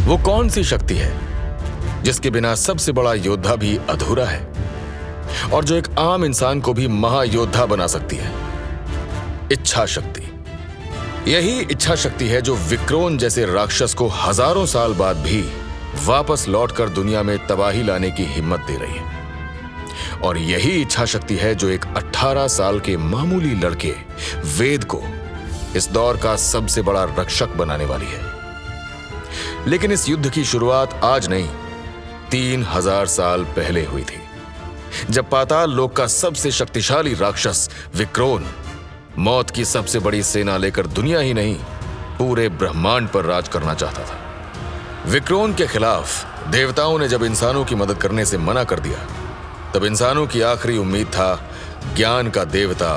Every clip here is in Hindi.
वो कौन सी शक्ति है जिसके बिना सबसे बड़ा योद्धा भी अधूरा है और जो एक आम इंसान को भी महायोद्धा बना सकती है? इच्छा शक्ति। यही इच्छा शक्ति है जो विक्रोन जैसे राक्षस को हजारों साल बाद भी वापस लौटकर दुनिया में तबाही लाने की हिम्मत दे रही है। और यही इच्छा शक्ति है जो एक 18 साल के मामूली लड़के वेद को इस दौर का सबसे बड़ा रक्षक बनाने वाली है। लेकिन इस युद्ध की शुरुआत आज नहीं, 3000 साल पहले हुई थी, जब पाताल लोक का सबसे शक्तिशाली राक्षस विक्रोन मौत की सबसे बड़ी सेना लेकर दुनिया ही नहीं पूरे ब्रह्मांड पर राज करना चाहता था। विक्रोन के खिलाफ देवताओं ने जब इंसानों की मदद करने से मना कर दिया, तब इंसानों की आखिरी उम्मीद था ज्ञान का देवता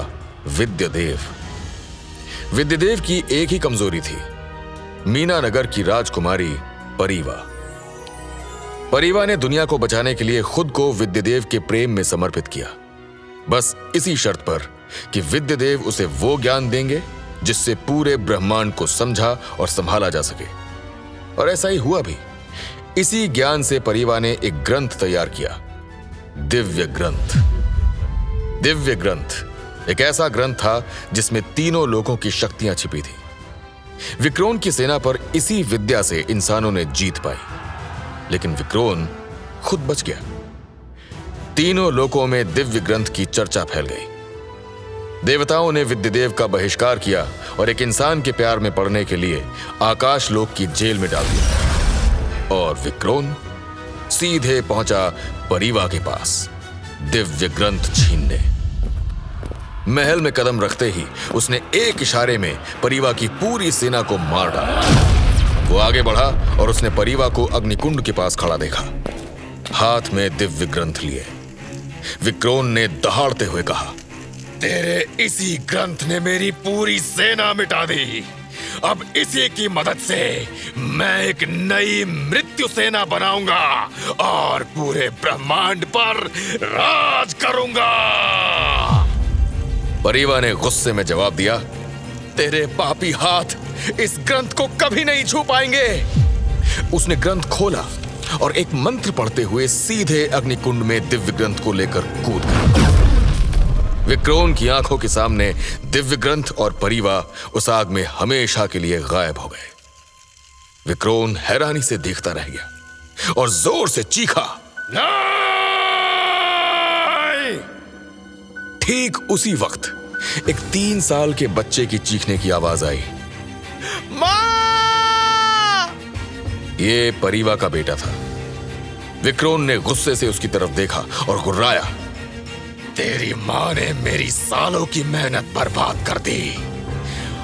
विद्यदेव। विद्यदेव की एक ही कमजोरी थी, मीना नगर की राजकुमारी परीवा। परीवा ने दुनिया को बचाने के लिए खुद को विद्यदेव के प्रेम में समर्पित किया, बस इसी शर्त पर कि विद्यदेव उसे वो ज्ञान देंगे जिससे पूरे ब्रह्मांड को समझा और संभाला जा सके। और ऐसा ही हुआ भी। इसी ज्ञान से परीवा ने एक ग्रंथ तैयार किया, दिव्य ग्रंथ। दिव्य ग्रंथ एक ऐसा ग्रंथ था जिसमें तीनों लोकों की शक्तियां छिपी थी। विक्रोन की सेना पर इसी विद्या से इंसानों ने जीत पाई, लेकिन विक्रोन खुद बच गया। तीनों लोकों में दिव्य ग्रंथ की चर्चा फैल गई। देवताओं ने विद्यदेव का बहिष्कार किया और एक इंसान के प्यार में पड़ने के लिए आकाश लोक की जेल में डाल दिया। और विक्रोन सीधे पहुंचा परीवा के पास दिव्य ग्रंथ छीनने। महल में कदम रखते ही उसने एक इशारे में परीवा की पूरी सेना को मार डाला। वो आगे बढ़ा और उसने परीवा को अग्निकुंड के पास खड़ा देखा, हाथ में दिव्य ग्रंथ लिए। विक्रोन ने दहाड़ते हुए कहा, तेरे इसी ग्रंथ ने मेरी पूरी सेना मिटा दी। अब इसी की मदद से मैं एक नई मृत्यु सेना बनाऊंगा और पूरे ब्रह्मांड पर राज करूंगा। परीवा ने गुस्से में जवाब दिया, तेरे पापी हाथ इस ग्रंथ को कभी नहीं छू पाएंगे। उसने ग्रंथ खोला और एक मंत्र पढ़ते हुए सीधे अग्निकुंड में दिव्य ग्रंथ को लेकर कूद गया। विक्रोन की आंखों के सामने दिव्य ग्रंथ और परीवा उस आग में हमेशा के लिए गायब हो गए। विक्रोन हैरानी से देखता रह गया और जोर से चीखा, नहीं! ठीक उसी वक्त एक 3 साल के बच्चे की चीखने की आवाज आई, मां! ये परीवा का बेटा था। विक्रोन ने गुस्से से उसकी तरफ देखा और गुर्राया, तेरी मां ने मेरी सालों की मेहनत बर्बाद कर दी।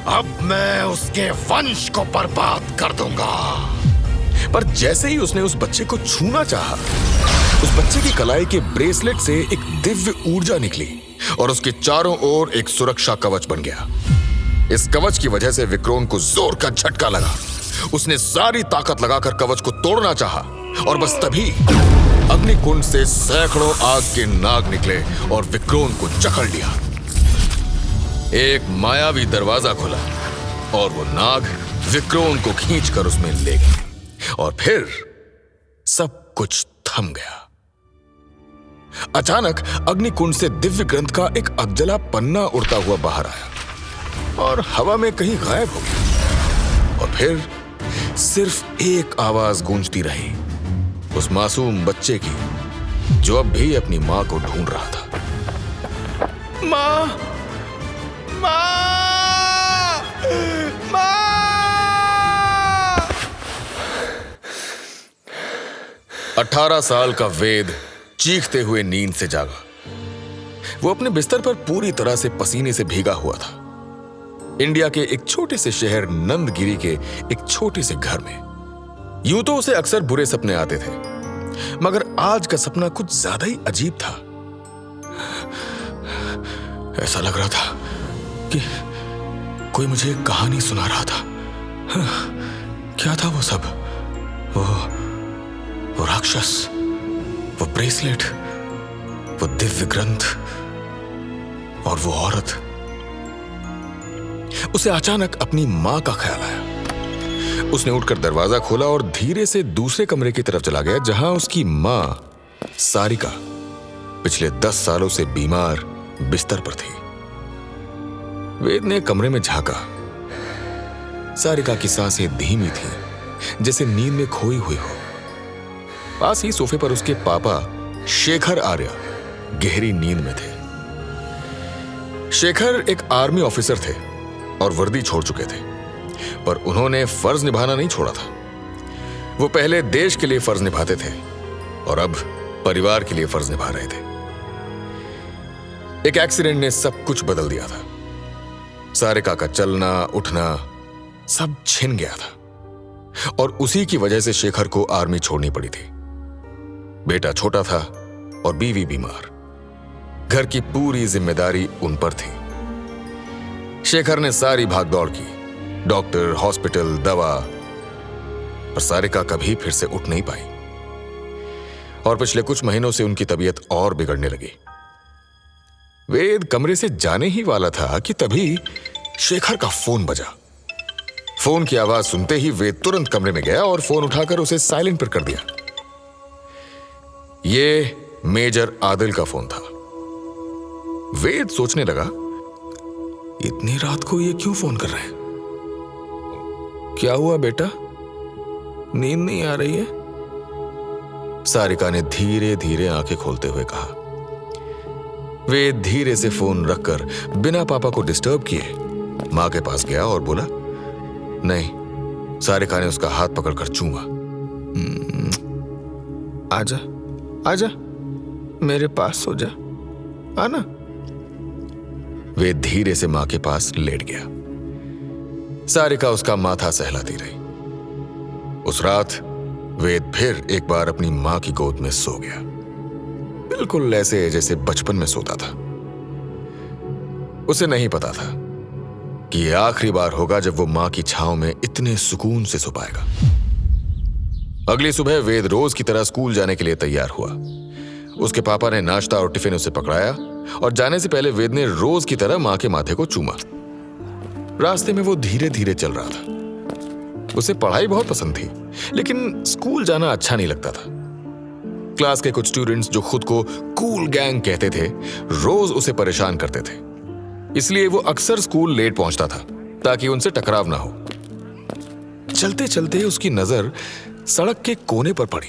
अब मैं उसके वंश को बर्बाद कर दूंगा। पर जैसे ही उसने उस बच्चे को छूना चाहा, उस बच्चे की कलाई के ब्रेसलेट से एक दिव्य ऊर्जा निकली और उसके चारों ओर एक सुरक्षा कवच बन गया। इस कवच की वजह से विक्रोन को जोर का झटका लगा। उसने सारी ताकत लगाकर कवच को तोड़ना चाहा और बस तभी अग्निकुंड से सैकड़ों आग के नाग निकले और विक्रोन को जकड़ लिया। एक मायावी दरवाजा खुला और वो नाग विक्रोन को खींचकर उसमें ले गए और फिर सब कुछ थम गया। अचानक अग्निकुंड से दिव्य ग्रंथ का एक अधजला पन्ना उड़ता हुआ बाहर आया और हवा में कहीं गायब हो गया। और फिर सिर्फ एक आवाज गूंजती रही, उस मासूम बच्चे की जो अब भी अपनी मां को ढूंढ रहा था। मां! मां! मां! 18 साल का वेद चीखते हुए नींद से जागा। वो अपने बिस्तर पर पूरी तरह से पसीने से भीगा हुआ था, इंडिया के एक छोटे से शहर नंदगिरी के एक छोटे से घर में। यूं तो उसे अक्सर बुरे सपने आते थे, मगर आज का सपना कुछ ज्यादा ही अजीब था। ऐसा लग रहा था कि कोई मुझे एक कहानी सुना रहा था। क्या था वो सब? वो राक्षस, वो ब्रेसलेट, वो दिव्य ग्रंथ और वो औरत। उसे अचानक अपनी मां का ख्याल आया। उसने उठकर दरवाजा खोला और धीरे से दूसरे कमरे की तरफ चला गया जहां उसकी मां सारिका पिछले 10 सालों से बीमार बिस्तर पर थी। वेद ने कमरे में झांका। सारिका की सांसें धीमी थी, जैसे नींद में खोई हुई हो। पास ही सोफे पर उसके पापा शेखर आर्या गहरी नींद में थे। शेखर एक आर्मी ऑफिसर थे और वर्दी छोड़ चुके थे, पर उन्होंने फर्ज निभाना नहीं छोड़ा था। वो पहले देश के लिए फर्ज निभाते थे और अब परिवार के लिए फर्ज निभा रहे थे। एक एक्सीडेंट ने सब कुछ बदल दिया था। सारिका का चलना उठना सब छिन गया था और उसी की वजह से शेखर को आर्मी छोड़नी पड़ी थी। बेटा छोटा था और बीवी बीमार। घर की पूरी जिम्मेदारी उन पर थी। शेखर ने सारी भागदौड़ की, डॉक्टर, हॉस्पिटल, दवा, पर सारिका कभी फिर से उठ नहीं पाई और पिछले कुछ महीनों से उनकी तबीयत और बिगड़ने लगी। वेद कमरे से जाने ही वाला था कि तभी शेखर का फोन बजा। फोन की आवाज सुनते ही वेद तुरंत कमरे में गया और फोन उठाकर उसे साइलेंट पर कर दिया। यह मेजर आदिल का फोन था। वेद सोचने लगा, इतनी रात को ये क्यों फोन कर रहे हैं? क्या हुआ बेटा, नींद नहीं आ रही है? सारिका ने धीरे धीरे आंखें खोलते हुए कहा। वेद धीरे से फोन रखकर बिना पापा को डिस्टर्ब किए मां के पास गया और बोला, नहीं। सारिका ने उसका हाथ पकड़कर चूमा। आजा आजा, मेरे पास सो जा, आना। वे धीरे से मां के पास लेट गया। सारिका उसका माथा सहलाती रही। उस रात वेद फिर एक बार अपनी मां की गोद में सो गया, बिल्कुल ऐसे जैसे बचपन में सोता था। उसे नहीं पता था कि यह आखिरी बार होगा जब वो मां की छांव में इतने सुकून से सो पाएगा। अगली सुबह वेद रोज की तरह स्कूल जाने के लिए तैयार हुआ। उसके पापा ने नाश्ता और टिफिन उसे पकड़ाया और जाने से पहले वेद ने रोज की तरह मां के माथे को चूमा। रास्ते में वो धीरे धीरे चल रहा था। उसे पढ़ाई बहुत पसंद थी, लेकिन स्कूल जाना अच्छा नहीं लगता था। क्लास के कुछ स्टूडेंट्स जो खुद को कूल गैंग कहते थे, रोज उसे परेशान करते थे। इसलिए वो अक्सर स्कूल लेट पहुंचता था ताकि उनसे टकराव ना हो। चलते चलते उसकी नजर सड़क के कोने पर पड़ी।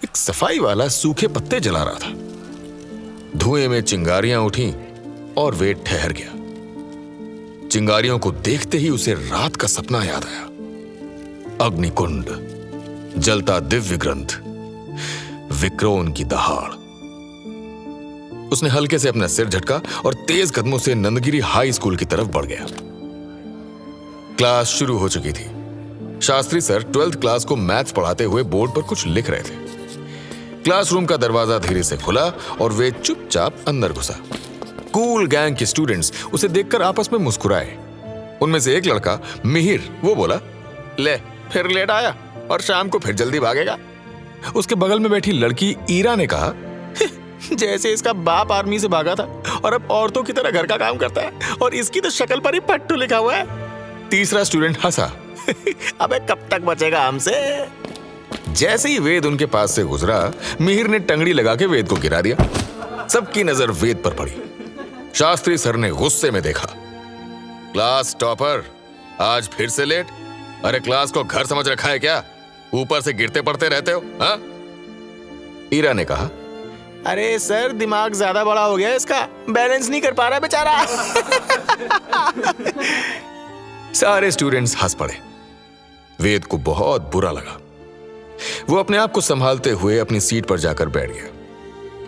एक सफाई वाला सूखे पत्ते जला रहा था। धुएं में चिंगारियां उठी और वे ठहर गया। चिंगारियों को देखते ही उसे रात का सपना याद आया। अग्निकुंड, जलता दिव्य ग्रंथ, विक्रोन की दहाड़। उसने हल्के से अपना सिर झटका और तेज कदमों से नंदगिरी हाई स्कूल की तरफ बढ़ गया। क्लास शुरू हो चुकी थी। शास्त्री सर 12th क्लास को मैथ्स पढ़ाते हुए बोर्ड पर कुछ लिख रहे थे। क्लासरूम का दरवाजा धीरे से खुला और वे चुपचाप अंदर घुसा। कूल गैंग के स्टूडेंट्स उसे देखकर आपस में मुस्कुराए। उनमें से एक लड़का मिहिर, वो बोला, ले फिर लेट आया और शाम को फिर जल्दी भागेगा। उसके बगल में बैठी लड़की ईरा ने कहा, जैसे इसका बाप आर्मी से भागा था और अब औरतों की तरह घर का काम करता है और इसकी तो शक्ल पर ही पट्टू लिखा हुआ है। तीसरा स्टूडेंट हंसा, अबे कब तक बचेगा हमसे। जैसे ही वेद उनके पास से गुजरा, मिहिर ने टंगड़ी लगा के वेद को गिरा दिया। सबकी नजर वेद पर पड़ी। शास्त्री सर ने गुस्से में देखा, क्लास टॉपर आज फिर से लेट? अरे क्लास को घर समझ रखा है क्या? ऊपर से गिरते पड़ते रहते हो, हाँ? ईरा ने कहा, अरे सर दिमाग ज्यादा बड़ा हो गया इसका, बैलेंस नहीं कर पा रहा बेचारा। सारे स्टूडेंट्स हंस पड़े। वेद को बहुत बुरा लगा। वो अपने आप को संभालते हुए अपनी सीट पर जाकर बैठ गया,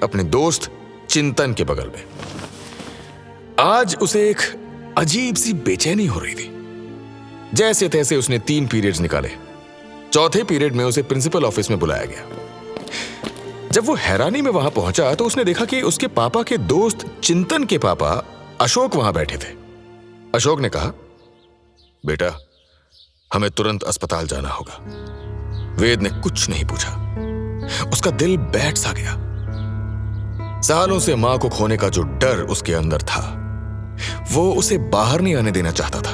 अपने दोस्त चिंतन के बगल में। आज उसे एक अजीब सी बेचैनी हो रही थी। जैसे तैसे उसने 3 पीरियड्स निकाले। चौथे पीरियड में उसे प्रिंसिपल ऑफिस में बुलाया गया। जब वो हैरानी में वहां पहुंचा तो उसने देखा कि उसके पापा के दोस्त चिंतन के पापा अशोक वहां बैठे थे। अशोक ने कहा, बेटा हमें तुरंत अस्पताल जाना होगा। वेद ने कुछ नहीं पूछा। उसका दिल बैठ सा गया। सालों से मां को खोने का जो डर उसके अंदर था, वो उसे बाहर नहीं आने देना चाहता था।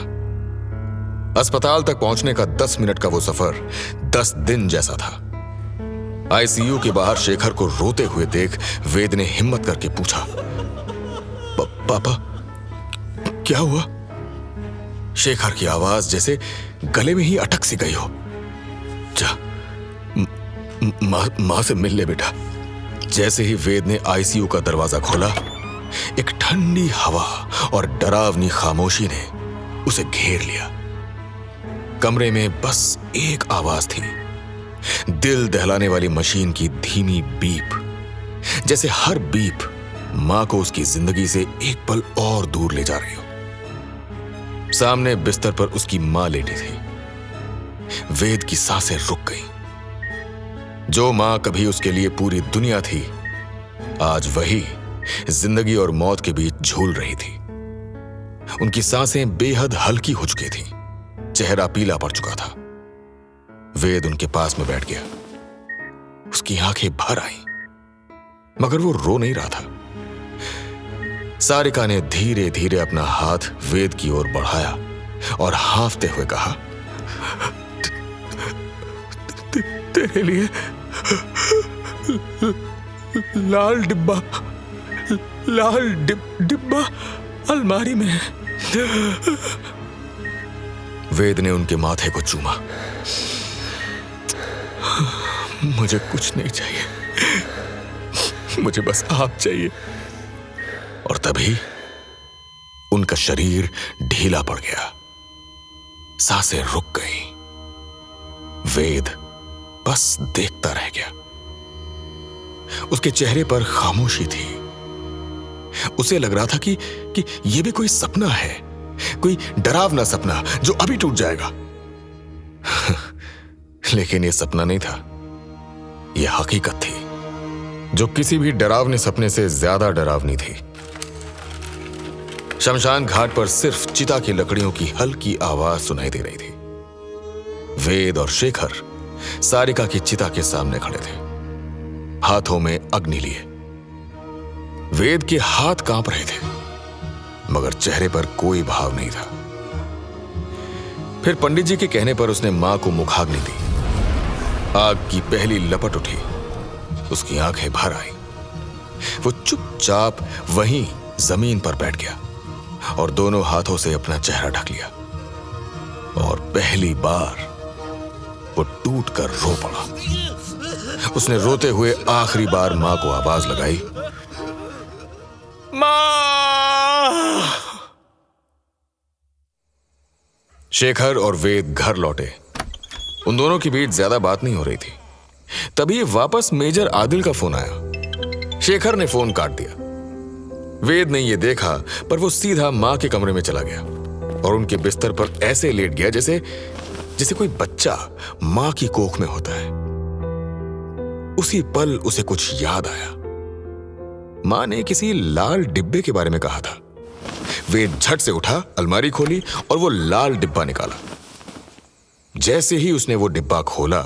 अस्पताल तक पहुंचने का 10 मिनट का वो सफर 10 दिन जैसा था। आईसीयू के बाहर शेखर को रोते हुए देख वेद ने हिम्मत करके पूछा, पापा क्या हुआ? शेखर की आवाज जैसे गले में ही अटक सी गई हो। जा मां से मिल ले बेटा। जैसे ही वेद ने आईसीयू का दरवाजा खोला, एक ठंडी हवा और डरावनी खामोशी ने उसे घेर लिया। कमरे में बस एक आवाज थी, दिल दहलाने वाली मशीन की धीमी बीप, जैसे हर बीप मां को उसकी जिंदगी से एक पल और दूर ले जा रही हो। सामने बिस्तर पर उसकी मां लेटी थी। वेद की सांसें रुक गईं। जो मां कभी उसके लिए पूरी दुनिया थी, आज वही जिंदगी और मौत के बीच झूल रही थी। उनकी सांसें बेहद हल्की हो चुकी थी, चेहरा पीला पड़ चुका था। वेद उनके पास में बैठ गया। उसकी आंखें भर आईं, मगर वो रो नहीं रहा था। सारिका ने धीरे धीरे अपना हाथ वेद की ओर बढ़ाया और हांफते हुए कहा, तेरे लिए लाल डिब्बा अलमारी में है। वेद ने उनके माथे को चूमा। मुझे कुछ नहीं चाहिए, मुझे बस आप चाहिए। और तभी उनका शरीर ढीला पड़ गया, सांसें रुक गईं। वेद बस देखता रह गया। उसके चेहरे पर खामोशी थी। उसे लग रहा था कि यह भी कोई सपना है, कोई डरावना सपना जो अभी टूट जाएगा। लेकिन यह सपना नहीं था, यह हकीकत थी, जो किसी भी डरावने सपने से ज्यादा डरावनी थी। शमशान घाट पर सिर्फ चिता की लकड़ियों की हल्की आवाज सुनाई दे रही थी। वेद और शेखर सारिका की चिता के सामने खड़े थे, हाथों में अग्नि लिए। वेद के हाथ कांप रहे थे, मगर चेहरे पर कोई भाव नहीं था। फिर पंडित जी के कहने पर उसने मां को मुखाग्नि दी। आग की पहली लपट उठी, उसकी आंखें भर आई। वो चुपचाप वहीं जमीन पर बैठ गया और दोनों हाथों से अपना चेहरा ढक लिया। और पहली बार वो टूट कर रो पड़ा। उसने रोते हुए आखिरी बार मां को आवाज लगाई, मां। शेखर और वेद घर लौटे। उन दोनों के बीच ज्यादा बात नहीं हो रही थी। तभी वापस मेजर आदिल का फोन आया। शेखर ने फोन काट दिया। वेद ने यह देखा, पर वो सीधा मां के कमरे में चला गया और उनके बिस्तर पर ऐसे लेट गया जैसे कोई बच्चा मां की कोख में होता है। उसी पल उसे कुछ याद आया। मां ने किसी लाल डिब्बे के बारे में कहा था। वेद झट से उठा, अलमारी खोली और वो लाल डिब्बा निकाला। जैसे ही उसने वो डिब्बा खोला,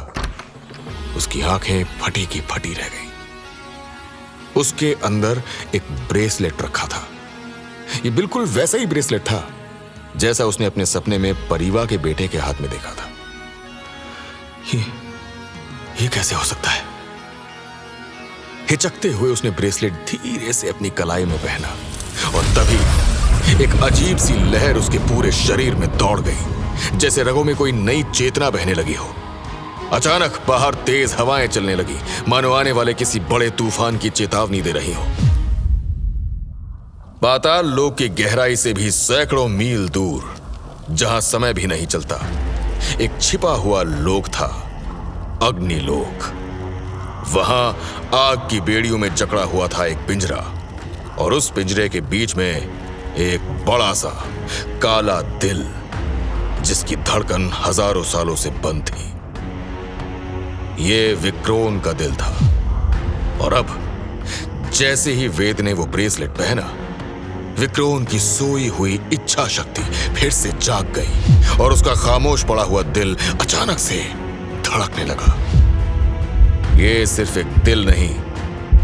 उसकी आंखें फटी की फटी रह गईं। उसके अंदर एक ब्रेसलेट रखा था। ये बिल्कुल वैसा ही ब्रेसलेट था जैसा उसने अपने सपने में परिवा के बेटे के हाथ में देखा था। ये कैसे हो सकता है? हिचकते हुए उसने ब्रेसलेट धीरे से अपनी कलाई में पहना और तभी एक अजीब सी लहर उसके पूरे शरीर में दौड़ गई, जैसे रगों में कोई नई चेतना बहने लगी हो। अचानक बाहर तेज हवाएं चलने लगी, मानो आने वाले किसी बड़े तूफान की चेतावनी दे रही हो। पाताल लोक की गहराई से भी सैकड़ों मील दूर, जहां समय भी नहीं चलता, एक छिपा हुआ लोक था, अग्निलोक। वहां आग की बेड़ियों में जकड़ा हुआ था एक पिंजरा, और उस पिंजरे के बीच में एक बड़ा सा काला दिल, जिसकी धड़कन हजारों सालों से बंद थी। ये विक्रोन का दिल था। और अब जैसे ही वेद ने वो ब्रेसलेट पहना, विक्रोन की सोई हुई इच्छा शक्ति फिर से जाग गई और उसका खामोश पड़ा हुआ दिल अचानक से धड़कने लगा। ये सिर्फ एक दिल नहीं,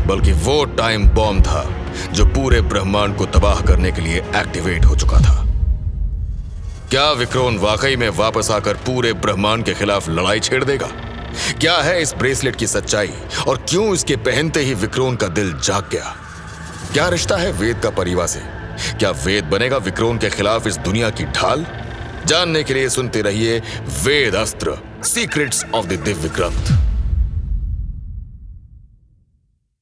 बल्कि वो टाइम बॉम्ब था जो पूरे ब्रह्मांड को तबाह करने के लिए एक्टिवेट हो चुका था। क्या विक्रोन वाकई में वापस आकर पूरे ब्रह्मांड के खिलाफ लड़ाई छेड़ देगा? क्या है इस ब्रेसलेट की सच्चाई और क्यों इसके पहनते ही विक्रोन का दिल जाग गया? क्या रिश्ता है वेद का परिवा से? क्या वेद बनेगा विक्रोन के खिलाफ इस दुनिया की ढाल? जानने के लिए सुनते रहिए वेद अस्त्र, सीक्रेट्स ऑफ द दिव्य ग्रंथ।